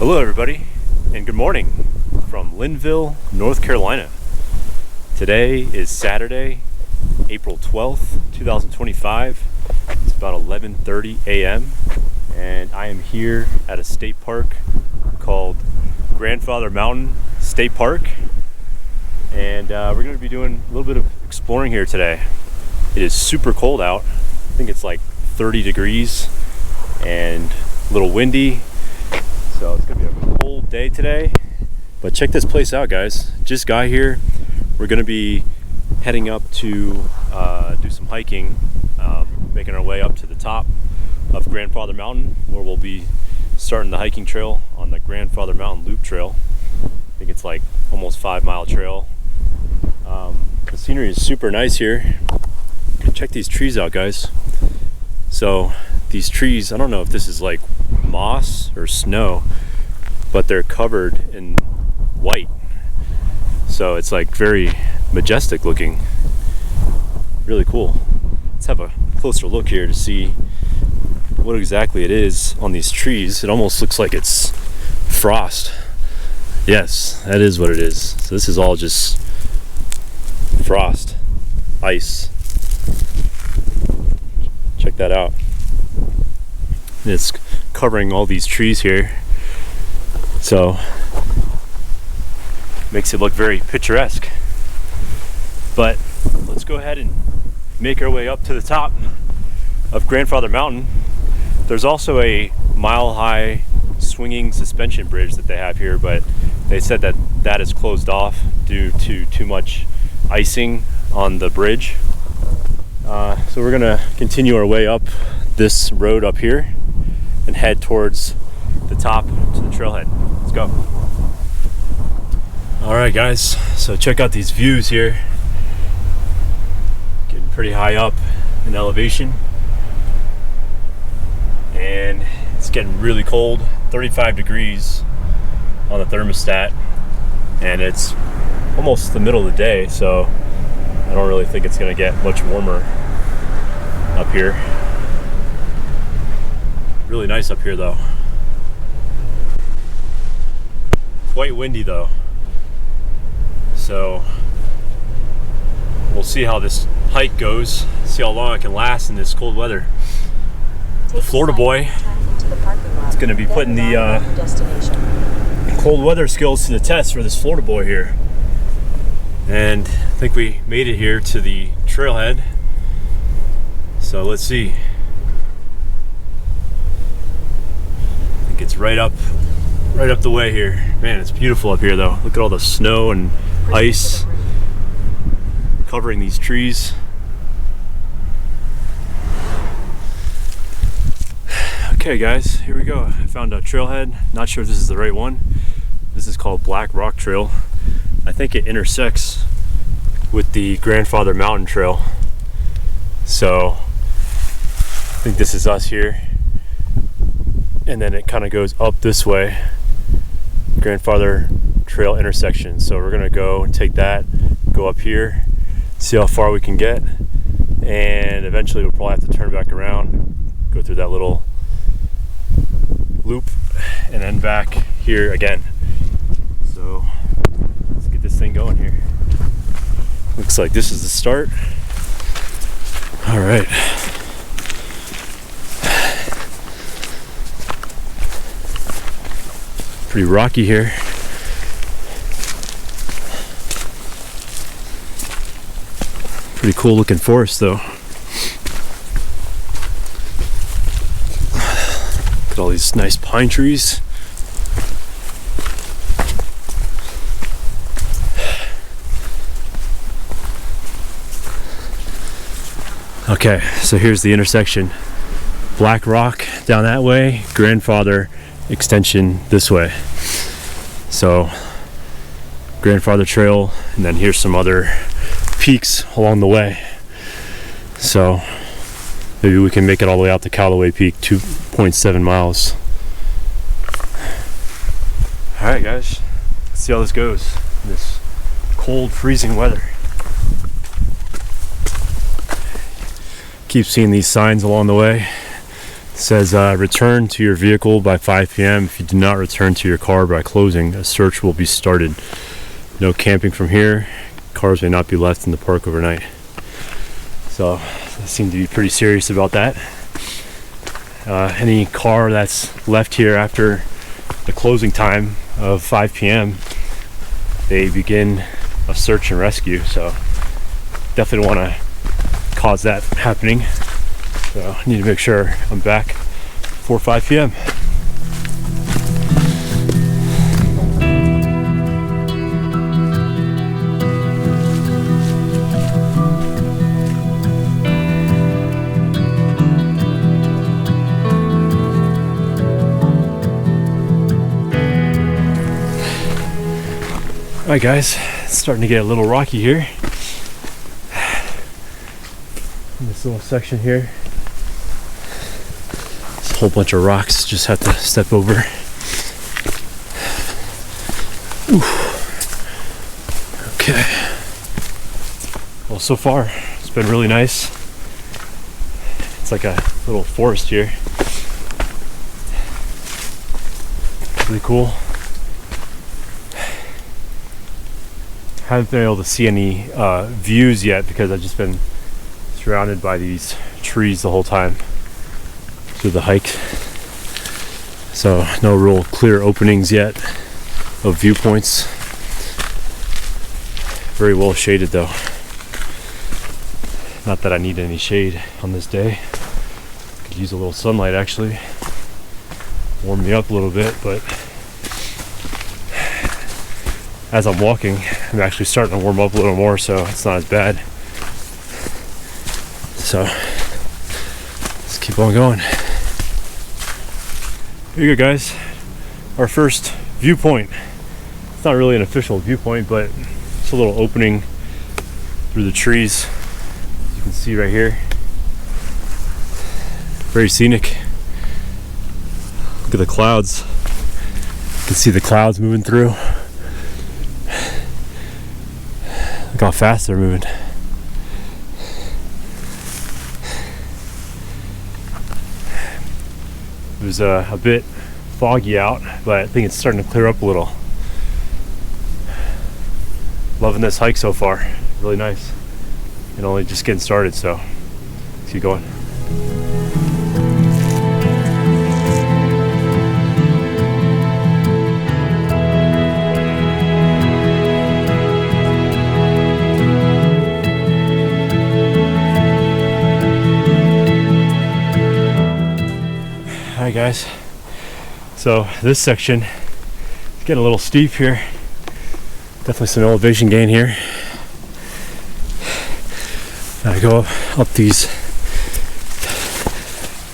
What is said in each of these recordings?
Hello everybody, and good morning from Linville, North Carolina. Today is Saturday, April 12th, 2025. It's about 11:30 a.m. and I am here at a state park called Grandfather Mountain State Park. And we're going to be doing a little bit of exploring here today. It is super cold out. I think it's like 30 degrees and a little windy. So it's gonna be a cold day today, but check this place out, guys. Just got here. We're gonna be heading up to do some hiking, making our way up to the top of Grandfather Mountain, where we'll be starting the hiking trail on the Grandfather Mountain Loop Trail. I think it's like almost 5-mile trail. The scenery is super nice here. Check these trees out, guys. So these trees, I don't know if this is like moss or snow, but they're covered in white, so it's like very majestic looking, really cool. Let's have a closer look here to see what exactly it is on these trees. It almost looks like it's frost. Yes, that is what it is. So this is all just frost, ice. Check that out. It's covering all these trees here, so makes it look very picturesque. But let's go ahead and make our way up to the top of Grandfather Mountain. There's also a mile-high swinging suspension bridge that they have here, but they said that that is closed off due to too much icing on the bridge. So we're gonna continue our way up this road up here and head towards the top to the trailhead. Let's go. All right, guys, so check out these views here. Getting pretty high up in elevation, and it's getting really cold, 35 degrees on the thermostat, and it's almost the middle of the day, so I don't really think it's gonna get much warmer up here. Really nice up here though. Quite windy though. So we'll see how this hike goes, see how long I can last in this cold weather. The Florida boy is going to be putting the cold weather skills to the test for this Florida boy here. And I think we made it here to the trailhead. So let's see. It's right up the way here. Man, it's beautiful up here though. Look at all the snow and ice covering these trees. Okay guys, here we go. I found a trailhead. Not sure if this is the right one. This is called Black Rock Trail. I think it intersects with the Grandfather Mountain Trail. So I think this is us here. And then it kind of goes up this way, Grandfather Trail intersection. So we're gonna go and take that, go up here, see how far we can get, and eventually we'll probably have to turn back around, go through that little loop, and then back here again. So let's get this thing going here. Looks like this is the start. All right. Pretty rocky here. Pretty cool looking forest though. Look at all these nice pine trees. Okay, so here's the intersection. Black Rock down that way, Grandfather extension this way. So Grandfather Trail, and then here's some other peaks along the way. So maybe we can make it all the way out to Callaway Peak, 2.7 miles. All right guys, let's see how this goes in this cold, freezing weather. Keep seeing these signs along the way. says return to your vehicle by 5 p.m. If you do not return to your car by closing, a search will be started. No camping from here. Cars may not be left in the park overnight. So they seem to be pretty serious about that. Any car that's left here after the closing time of 5 p.m., they begin a search and rescue. So definitely don't want to cause that happening. So I need to make sure I'm back before 5 p.m. Alright guys, it's starting to get a little rocky here. In this little section here. There's a whole bunch of rocks, just have to step over. Okay. Well, so far, it's been really nice. It's like a little forest here. Really cool. Haven't been able to see any views yet because I've just been surrounded by these trees the whole time through the hike. So no real clear openings yet of viewpoints. Very well shaded though. Not that I need any shade on this day. Could use a little sunlight actually. Warm me up a little bit, but as I'm walking, I'm actually starting to warm up a little more, so it's not as bad. So let's keep on going. Here you go, guys. Our first viewpoint. It's not really an official viewpoint, but it's a little opening through the trees. As you can see right here. Very scenic. Look at the clouds. You can see the clouds moving through. Look how fast they're moving. It was a bit foggy out, but I think it's starting to clear up a little. Loving this hike so far. Really nice. And only just getting started, so let's keep going. Alright guys, so this section is getting a little steep here. Definitely some elevation gain here. I go up these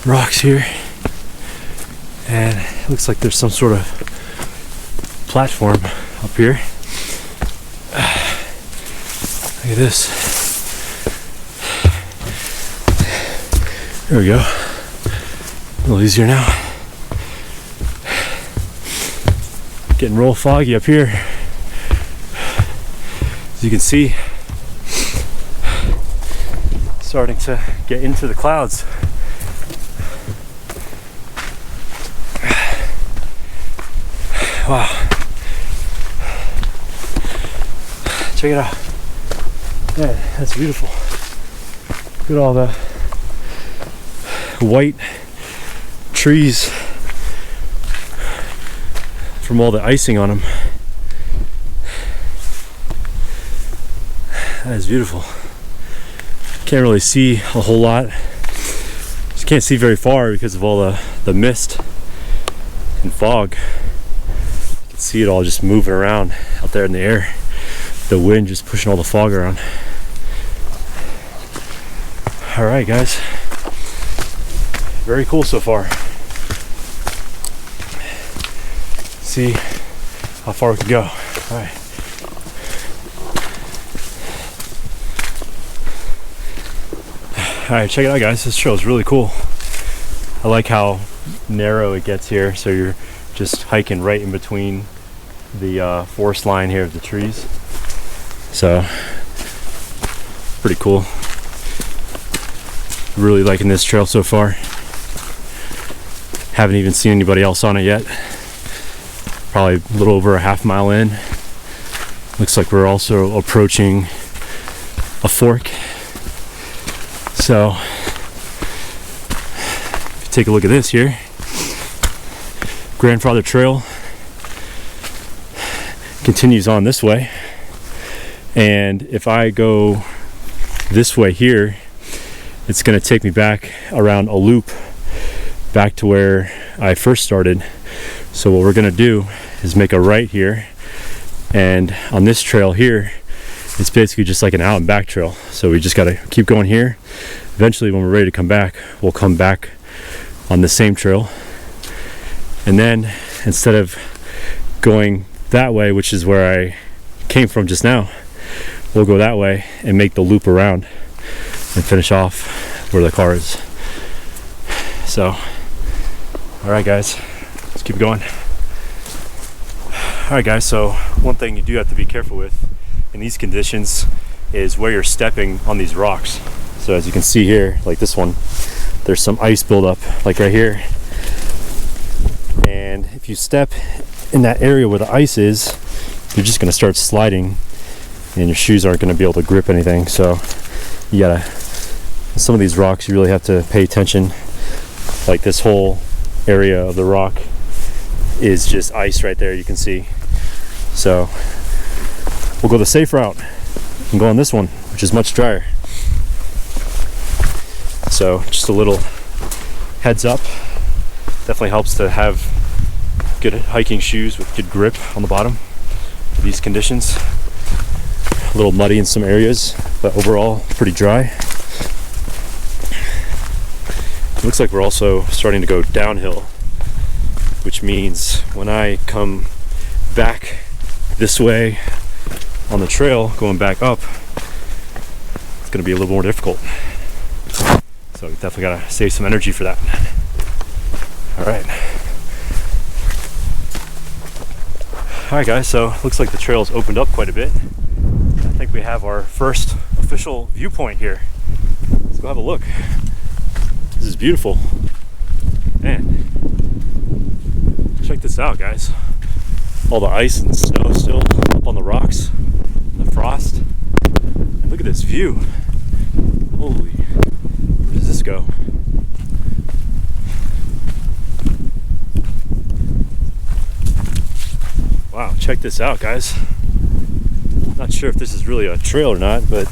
rocks here, and it looks like there's some sort of platform up here. Look at this. There we go. A little easier now. Getting real foggy up here. As you can see, starting to get into the clouds. Wow. Check it out. Man, that's beautiful. Look at all the white trees from all the icing on them. That is beautiful. Can't really see a whole lot. Just can't see very far because of all the mist and fog. You can see it all just moving around out there in the air. The wind just pushing all the fog around. All right, guys. Very cool so far. See how far we can go. All right. All right, check it out, guys. This trail is really cool. I like how narrow it gets here. So you're just hiking right in between the forest line here of the trees. So pretty cool. Really liking this trail so far. Haven't even seen anybody else on it yet. Probably a little over a half mile in. Looks like we're also approaching a fork. So if you take a look at this here, Grandfather Trail continues on this way, and if I go this way here, it's going to take me back around a loop back to where I first started. So what we're going to do is make a right here, and on this trail here, it's basically just like an out and back trail. So we just got to keep going here. Eventually when we're ready to come back, we'll come back on the same trail, and then instead of going that way, which is where I came from just now, we'll go that way and make the loop around and finish off where the car is. So alright guys, let's keep going. Alright guys, so one thing you do have to be careful with in these conditions is where you're stepping on these rocks. So as you can see here, like this one, there's some ice buildup like right here, and if you step in that area where the ice is, you're just going to start sliding and your shoes aren't going to be able to grip anything. So you gotta, some of these rocks you really have to pay attention. Like this whole area of the rock is just ice right there, you can see. So we'll go the safe route and go on this one, which is much drier. So just a little heads up, definitely helps to have good hiking shoes with good grip on the bottom for these conditions. A little muddy in some areas, but overall pretty dry. It looks like we're also starting to go downhill, which means when I come back this way on the trail, going back up, it's going to be a little more difficult. So we definitely got to save some energy for that. All right. All right guys, so looks like the trail's opened up quite a bit. I think we have our first official viewpoint here. Let's go have a look. This is beautiful. Man, check this out guys. All the ice and snow still up on the rocks, the frost. And look at this view. Holy, where does this go? Wow, check this out guys. Not sure if this is really a trail or not, but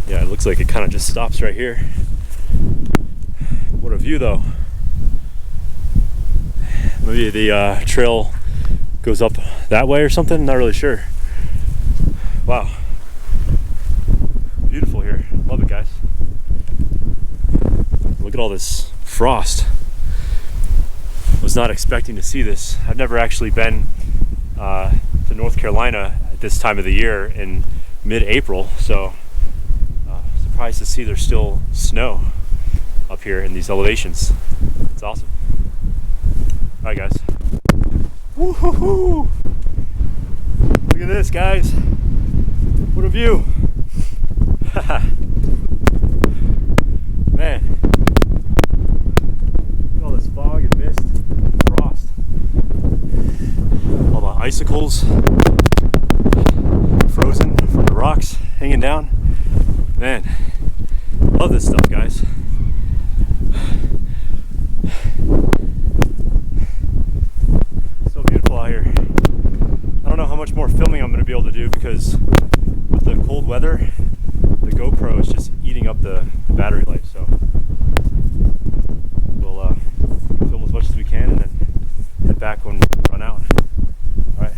yeah, it looks like it kind of just stops right here. What a view though. Maybe the trail goes up that way or something, not really sure. Wow, beautiful here, love it guys. Look at all this frost. Was not expecting to see this. I've never actually been to North Carolina at this time of the year in mid-April, so surprised to see there's still snow up here in these elevations. It's awesome. Alright guys. Woo-hoo-hoo! Look at this guys. What a view. Man. Look at all this fog and mist and frost. All the icicles frozen from the rocks hanging down. Man, love this stuff guys. So beautiful out here. I don't know how much more filming I'm going to be able to do because with the cold weather, the GoPro is just eating up the battery life. So we'll film as much as we can and then head back when we run out. All right.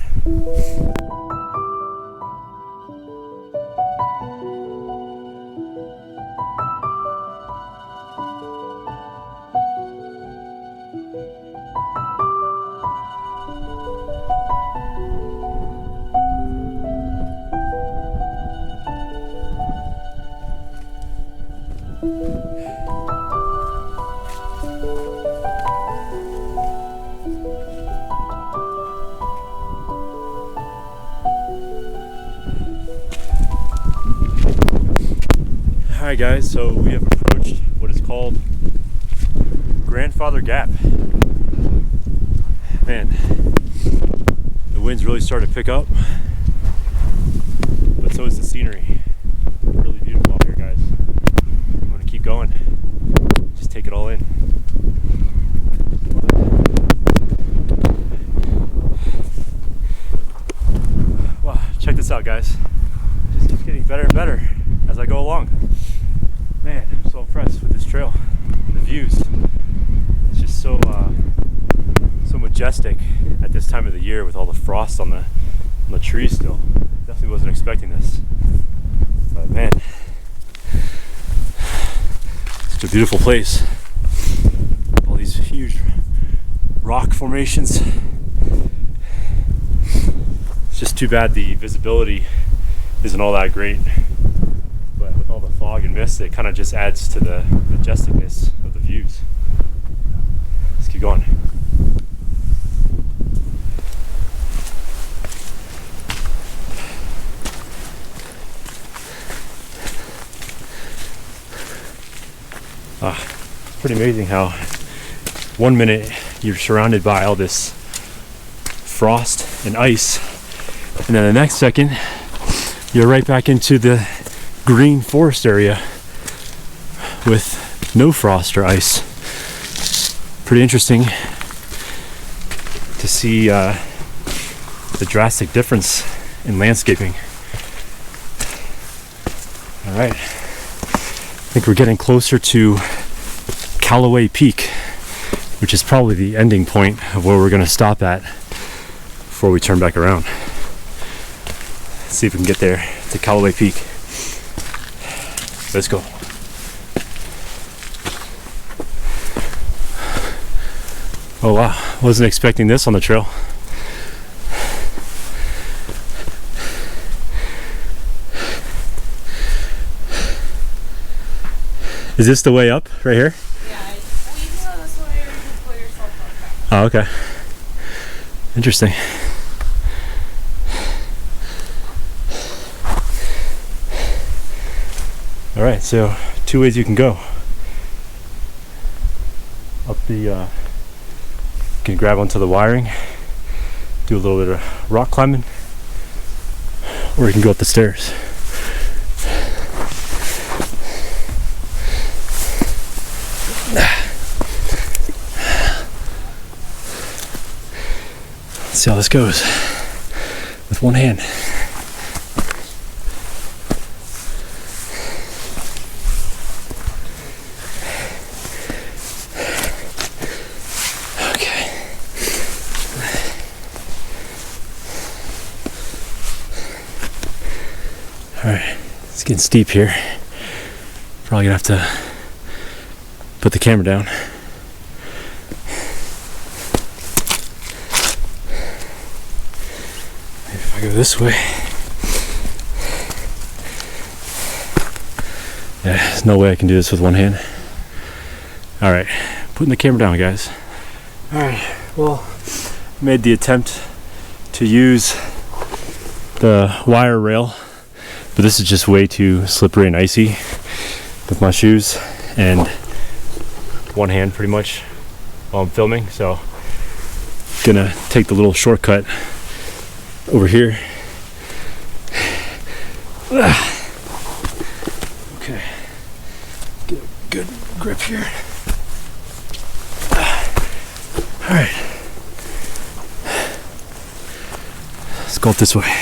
Alright guys, so we have approached what is called Grandfather Gap. Man, the wind's really starting to pick up, but so is the scenery. Really beautiful out here, guys. I'm gonna keep going. Just take it all in. Wow, check this out, guys. Just keeps getting better and better as I go along. Man, I'm so impressed with this trail. The views. It's just so majestic at this time of the year with all the frost on the trees still. Definitely wasn't expecting this. But man, such a beautiful place. All these huge rock formations. It's just too bad the visibility isn't all that great. But with all the fog and mist, it kind of just adds to the majesticness of the views. Let's keep going. It's pretty amazing how 1 minute you're surrounded by all this frost and ice, and then the next second you're right back into the green forest area with no frost or ice. Pretty interesting to see the drastic difference in landscaping. All right, I think we're getting closer to Callaway Peak, which is probably the ending point of where we're going to stop at before we turn back around. Let's see if we can get there to Callaway Peak. Let's go. Oh wow, wasn't expecting this on the trail. Is this the way up right here? Yeah, you can go this way or you can pull yourself up. Oh, okay. Interesting. All right, so 2 ways you can go. Up the, you can grab onto the wiring, do a little bit of rock climbing, or you can go up the stairs. Let's see how this goes with one hand. Okay. All right, it's getting steep here. Probably gonna have to put the camera down. If I go this way, yeah, there's no way I can do this with one hand. All right, putting the camera down, guys. All right, well, made the attempt to use the wire rail, but this is just way too slippery and icy with my shoes and one hand pretty much while I'm filming, so gonna take the little shortcut over here. Okay, get a good grip here. All right, let's go up this way.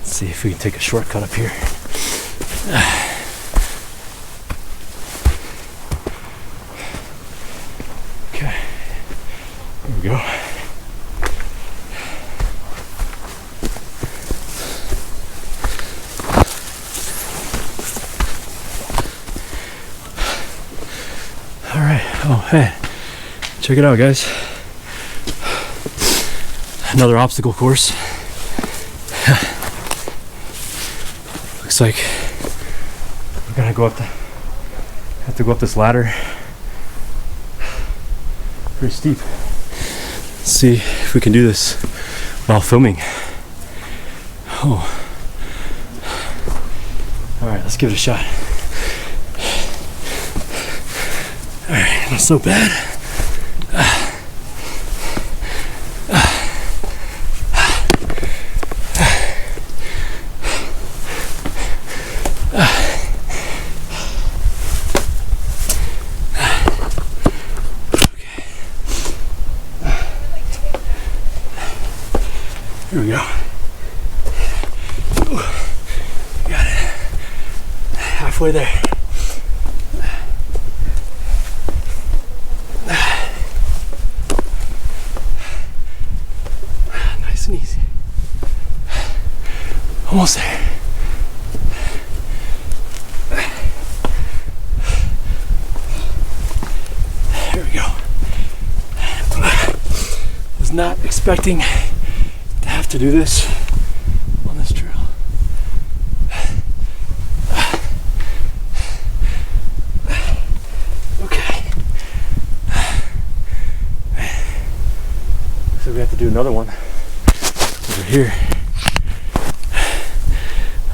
See if we can take a shortcut up here. Okay, here we go. All right, oh hey, check it out, guys. Another obstacle course. Looks like we're gonna have to go up this ladder Pretty steep. Let's see if we can do this while filming. Oh. Alright, let's give it a shot. Alright, not so bad. Here we go. Ooh, got it. Halfway there. Nice and easy. Almost there. There we go. Was not expecting have to do this on this trail. Okay. So we have to do another one over here.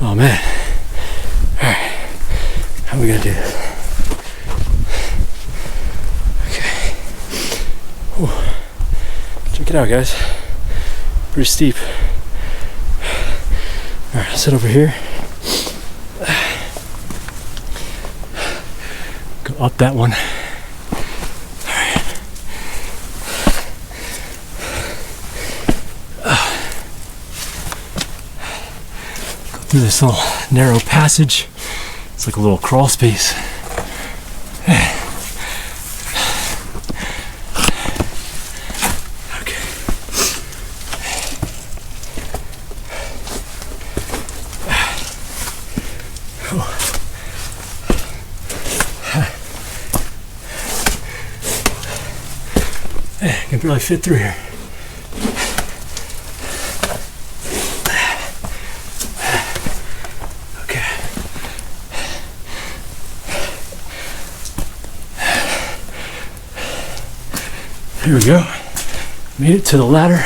Oh man. Alright. How are we gonna do this? Okay. Whew. Check it out, guys. Pretty steep. Alright, I'll sit over here. Go up that one. Alright. Go through this little narrow passage. It's like a little crawl space. I can barely fit through here. Okay. Here we go. Made it to the ladder.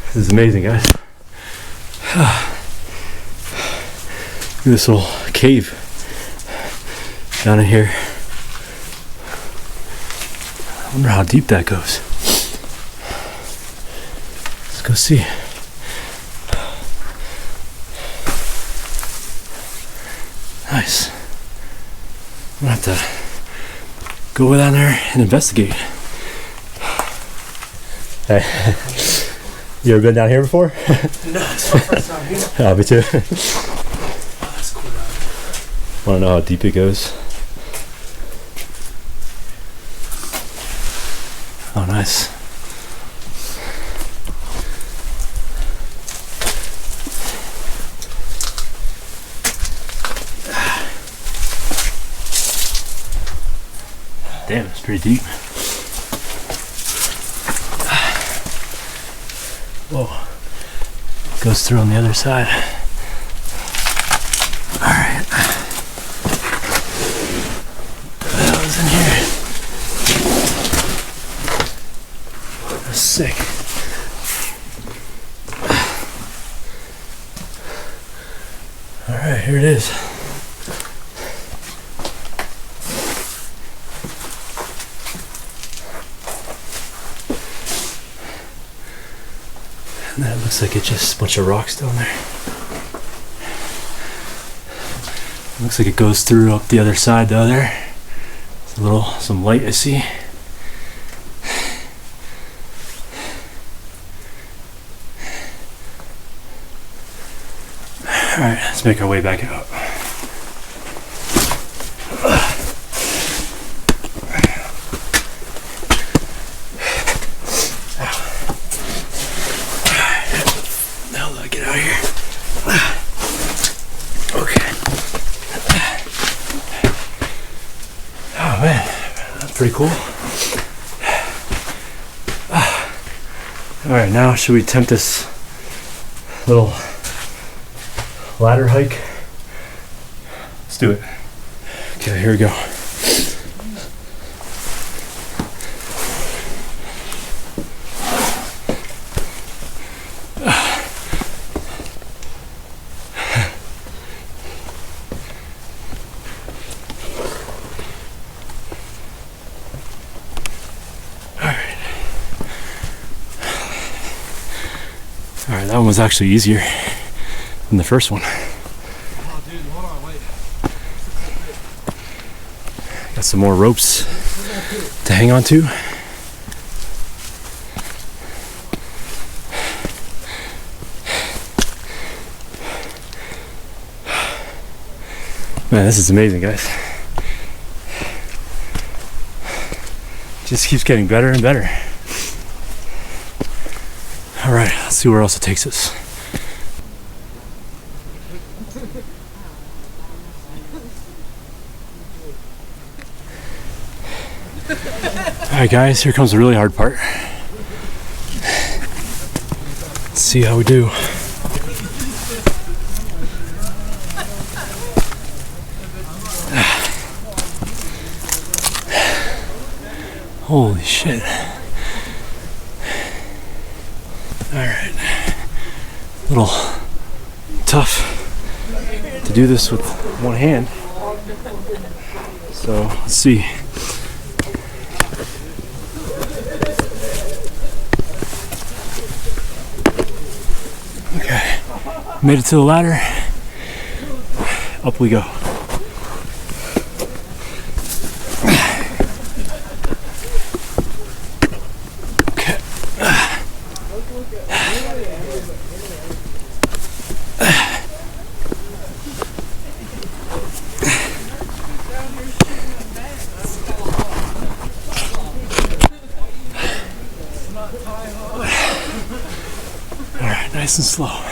This is amazing, guys. Look at this little cave down in here. I wonder how deep that goes. Let's go see. Nice. I'm gonna have to go down there and investigate. Hey, you ever been down here before? No, it's my first time here. Oh, me too. Oh, that's cool down here. Want to know how deep it goes? Oh, nice. Damn, it's pretty deep. Whoa. Goes through on the other side. Alright. What the hell is in here? That's sick. Alright, here it is. And that looks like it's just a bunch of rocks down there. Looks like it goes through up the other side though there. There's some light I see. Alright, let's make our way back out. Now let me get out of here. Okay. Oh man, that's pretty cool. Alright, now should we attempt this little ladder hike? Let's do it. Okay, here we go. that one was actually easier than the first one. Oh, dude, hold on, wait. Got some more ropes to hang on to. Man, this is amazing, guys. Just keeps getting better and better. All right, let's see where else it takes us. All right, guys, here comes the really hard part. Let's see how we do. Holy shit. Alright. A little tough to do this with one hand. So let's see. Okay. Made it to the ladder. Up we go. Alright, nice and slow.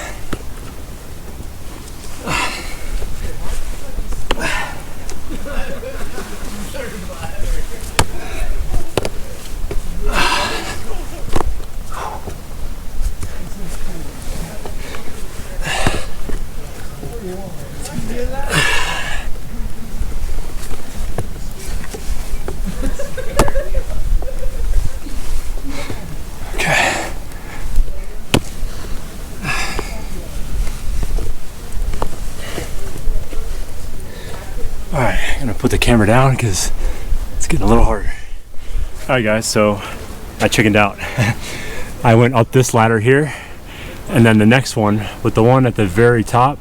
Alright, I'm gonna put the camera down because it's getting a little harder. Alright guys, so I chickened out. I went up this ladder here, and then the next one, with the one at the very top,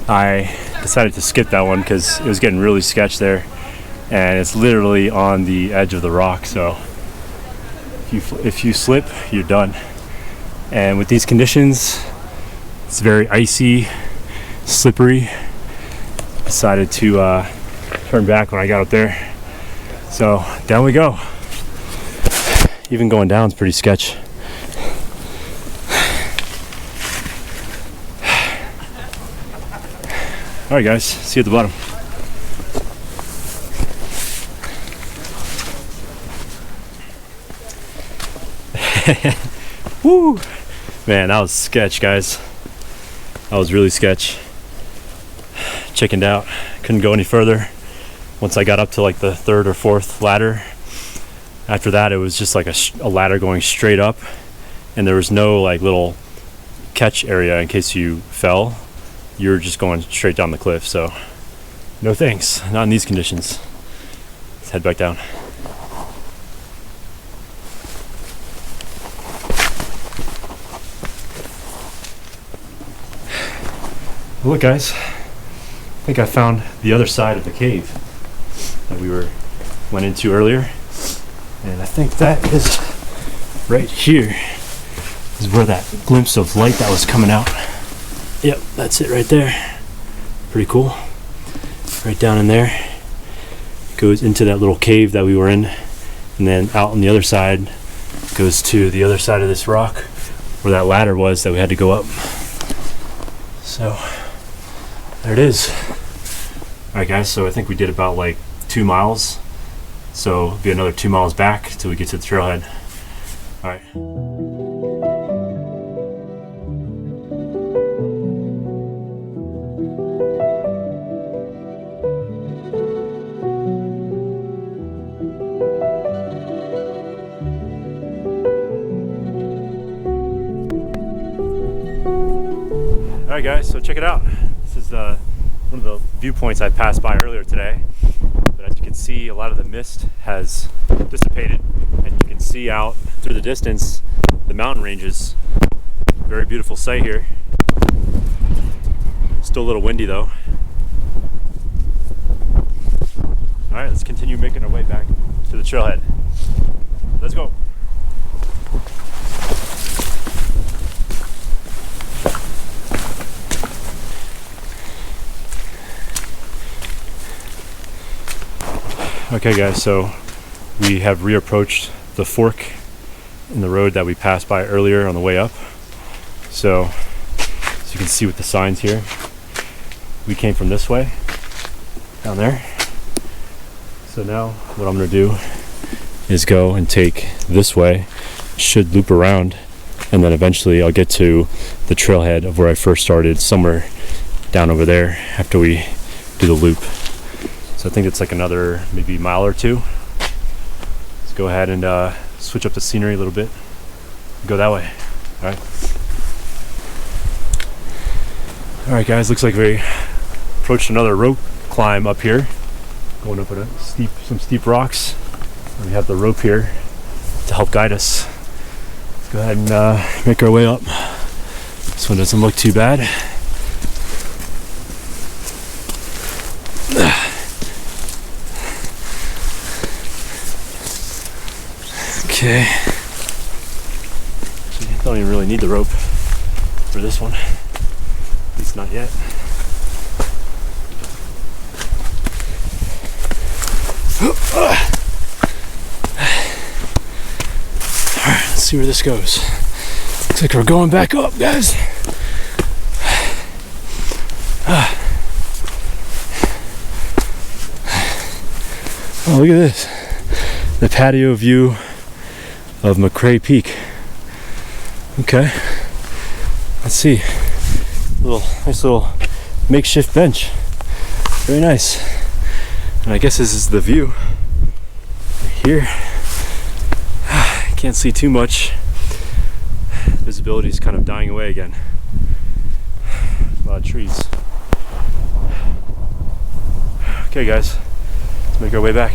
I decided to skip that one because it was getting really sketch there, and it's literally on the edge of the rock, so if you slip, you're done. And with these conditions, it's very icy, slippery. Decided to turn back when I got up there. So down we go. Even going down is pretty sketch. All right guys, see you at the bottom. Woo! Man, that was sketch, guys. That was really sketch. Chickened out, couldn't go any further once I got up to like the third or fourth ladder. After that, it was just like a ladder going straight up, and there was no like little catch area in case you fell. You were just going straight down the cliff, so no thanks, not in these conditions. Let's head back down. Look guys, I think I found the other side of the cave that we went into earlier, and I think that is right here is where that glimpse of light that was coming out. Yep, that's it right there. Pretty cool. Right down in there goes into that little cave that we were in, and then out on the other side goes to the other side of this rock where that ladder was that we had to go up. So there it is. Alright guys, so I think we did about like 2 miles. So it'll be another 2 miles back till we get to the trailhead. Alright. Alright guys, so check it out. This is one of the viewpoints I passed by earlier today. But as you can see, a lot of the mist has dissipated, and you can see out through the distance the mountain ranges Very beautiful sight here. Still a little windy though. All right, let's continue making our way back to the trailhead. Let's go. Okay guys, so we have reapproached the fork in the road that we passed by earlier on the way up. So as you can see with the signs here, we came from this way, down there. So now what I'm gonna do is go and take this way, should loop around, and then eventually I'll get to the trailhead of where I first started, somewhere down over there after we do the loop. So I think it's like another maybe mile or two. Let's go ahead and switch up the scenery a little bit. Go that way. All right. All right, guys. Looks like we approached another rope climb up here. Going up some steep rocks. And we have the rope here to help guide us. Let's go ahead and make our way up. This one doesn't look too bad. Okay. Actually, I don't even really need the rope for this one. At least not yet. Alright, let's see where this goes. Looks like we're going back up, guys. Oh, look at this. The patio view of McCrae Peak. Okay, let's see. Nice little makeshift bench. Very nice. And I guess this is the view right here. Can't see too much. Visibility is kind of dying away again. A lot of trees. Okay, guys, let's make our way back.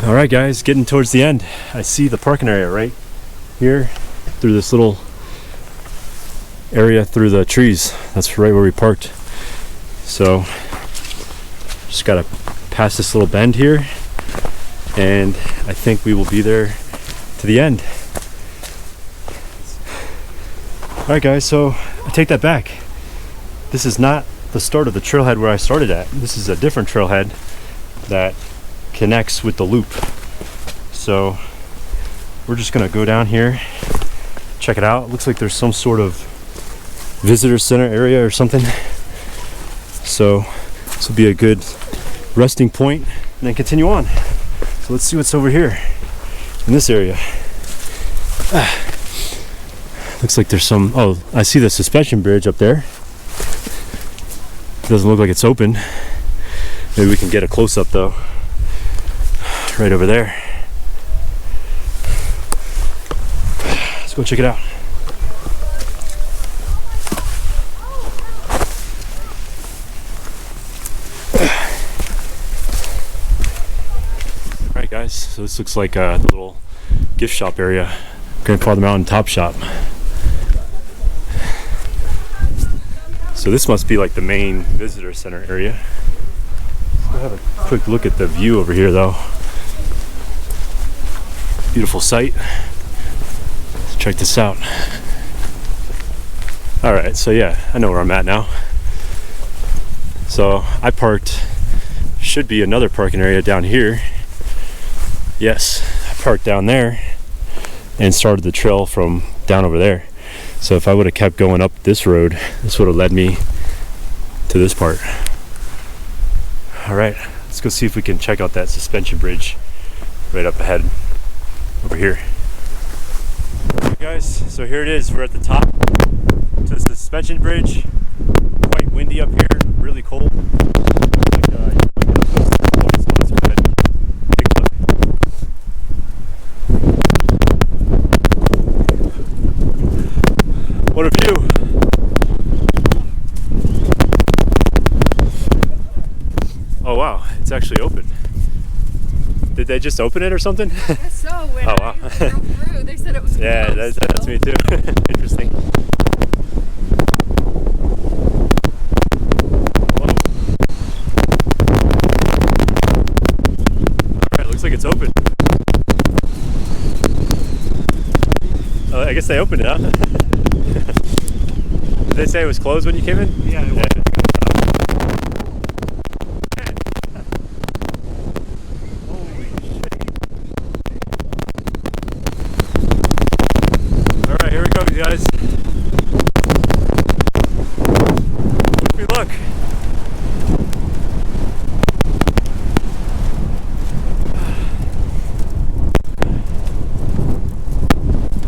All right, guys, getting towards the end. I see the parking area right here through this little area through the trees. That's right where we parked. So just gotta pass this little bend here, and I think we will be there to the end. All right, guys, so I take that back. This is not the start of the trailhead where I started at. This is a different trailhead that connects with the loop. So we're just gonna go down here, check it out. It looks like there's some sort of visitor center area or something. So this will be a good resting point and then continue on. So let's see what's over here in this area. Looks like there's some, oh, I see the suspension bridge up there. It doesn't look like it's open. Maybe we can get a close-up though. Right over there. Let's go check it out. Alright guys, so this looks like the little gift shop area. Grandfather Mountain Top Shop. So this must be like the main visitor center area. Let's go have a quick look at the view over here though. Beautiful sight. Let's check this out. All right, so yeah, I know where I'm at now. So I parked, should be another parking area down here. Yes, I parked down there and started the trail from down over there. So if I would have kept going up this road, this would have led me to this part. All right, let's go see if we can check out that suspension bridge right up ahead. Over here. Okay guys, so here it is. We're at the top to the suspension bridge. Quite windy up here, really cold. Looks like you might get up close to the point, so let's go ahead and take a look. What a view! they just open it or something? I guess so. When Oh, wow. I drove through, they said it was Yeah, closed. that's me too. Interesting. Whoa. Alright, looks like it's open. I guess they opened it, huh? Did they say it was closed when you came in? Yeah, it was. Holy shit. Alright, here we go, guys. Wish me luck.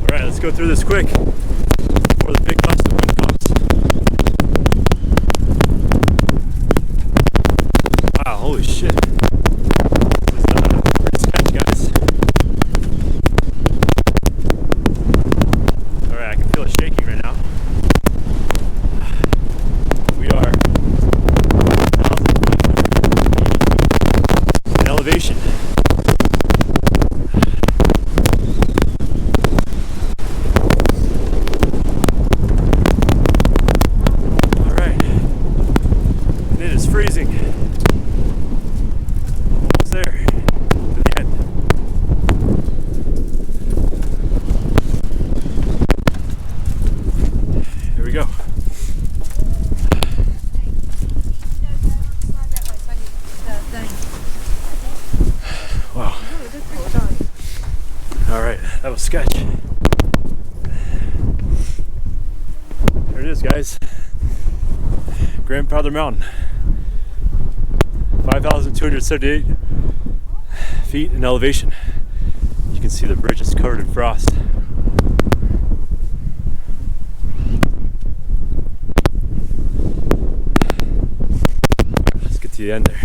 Alright, let's go through this quick before the big gust of wind comes. Wow, holy shit. This is pretty sketch, guys. Alright, I can feel it shaking right now. We are 1,000 feet in elevation. Alright. And it is freezing. Almost there. To the end. Here we go. Wow. Alright, that was sketch. There it is, guys. Grandfather Mountain. 5,278 feet in elevation. You can see the bridge is covered in frost. Let's get to the end there.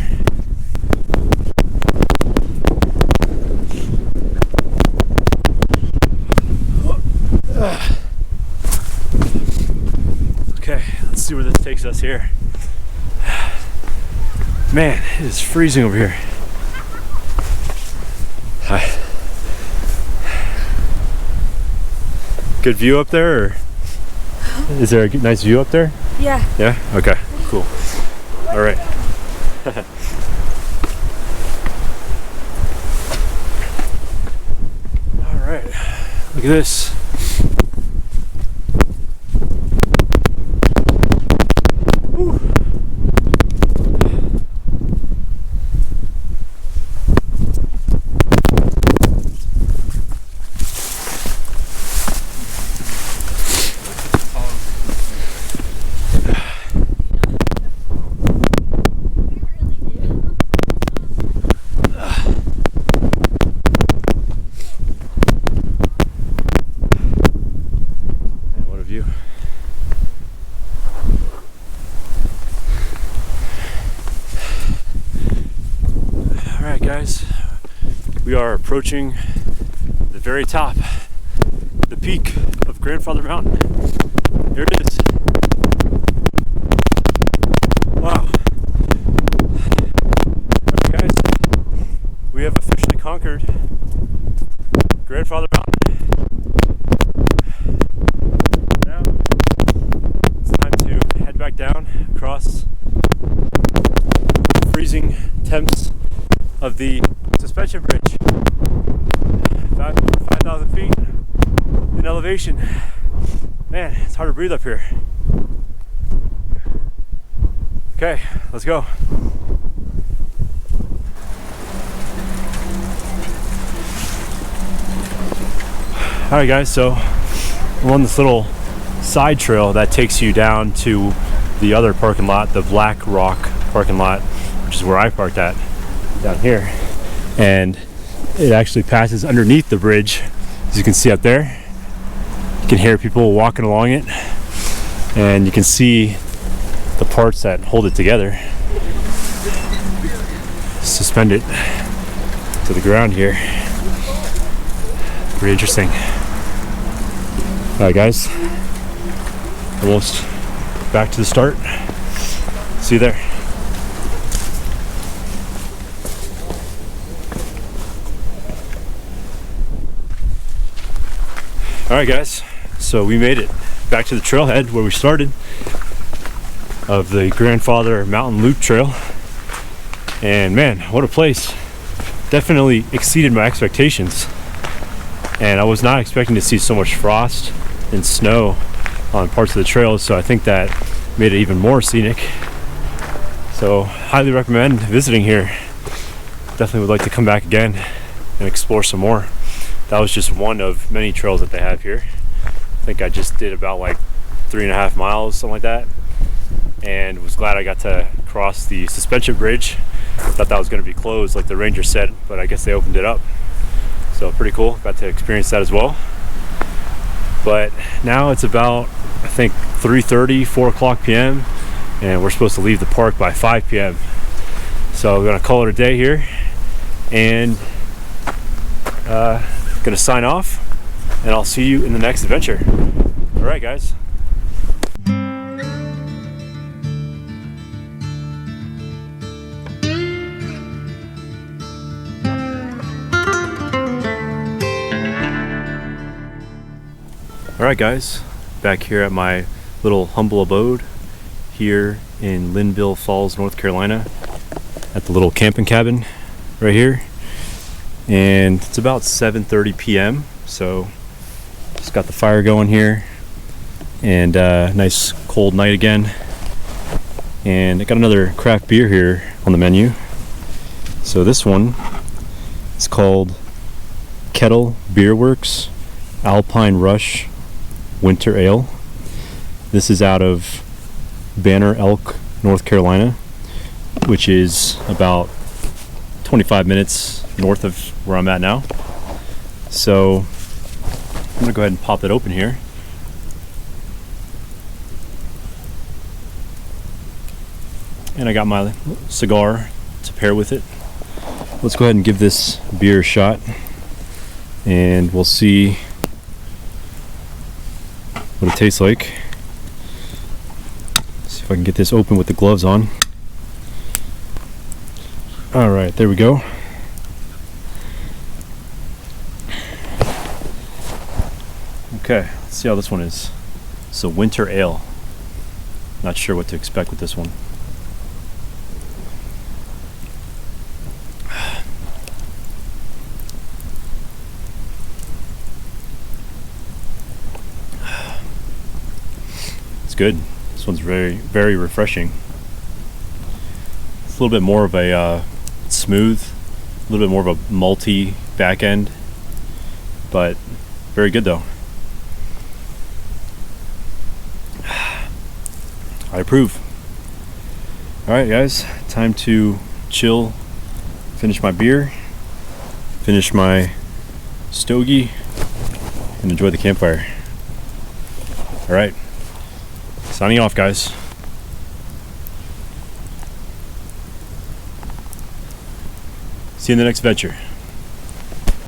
Okay, let's see where this takes us here. Man, it is freezing over here. Hi. Good view up there, or is there a nice view up there? Yeah. Yeah? Okay, cool. All right. All right, look at this. Whew. Man, what a view. All right, guys, we are approaching the very top, the peak of Grandfather Mountain. Here it is. Wow. All right, guys, we have officially conquered Grandfather Mountain. Now it's time to head back down across the freezing temps of the suspension bridge. 5,000 feet in elevation. Man, it's hard to breathe up here. Okay, let's go. Alright guys, so we're on this little side trail that takes you down to the other parking lot, the Black Rock parking lot, which is where I parked at, down here. And it actually passes underneath the bridge, as you can see up there. You can hear people walking along it, and you can see the parts that hold it together, suspended to the ground here. Pretty interesting. Alright guys, almost back to the start. See you there. All right, guys. So we made it back to the trailhead where we started of the Grandfather Mountain Loop Trail. And man, what a place. Definitely exceeded my expectations. And I was not expecting to see so much frost and snow on parts of the trails, so I think that made it even more scenic. So highly recommend visiting here. Definitely would like to come back again and explore some more. That was just one of many trails that they have here. I think I just did about like 3.5 miles, something like that, and was glad I got to cross the suspension bridge. Thought that was going to be closed like the ranger said, but I guess they opened it up. So pretty cool, got to experience that as well. But now it's about, I think, 3:30, 4 o'clock p.m. and we're supposed to leave the park by 5 p.m. So we're gonna call it a day here and gonna sign off, and I'll see you in the next adventure. All right, guys. All right, guys, back here at my little humble abode here in Linville Falls, North Carolina, at the little camping cabin right here. And it's about 7:30 p.m. So just got the fire going here, and nice cold night again. And I got another craft beer here on the menu. So this one is called Kettle Beer Works Alpine Rush Winter Ale. This is out of Banner Elk, North Carolina, which is about 25 minutes north of where I'm at now. So I'm gonna go ahead and pop it open here. And I got my cigar to pair with it. Let's go ahead and give this beer a shot, and we'll see what it tastes like. See if I can get this open with the gloves on. All right, there we go. Okay, let's see how this one is. It's a winter ale. Not sure what to expect with this one. It's good. This one's very, very refreshing. It's a little bit more of a smooth, a little bit more of a malty back end, but very good though. I approve. All right, guys, time to chill, finish my beer, finish my stogie, and enjoy the campfire. All right. Signing off, guys. See you in the next adventure.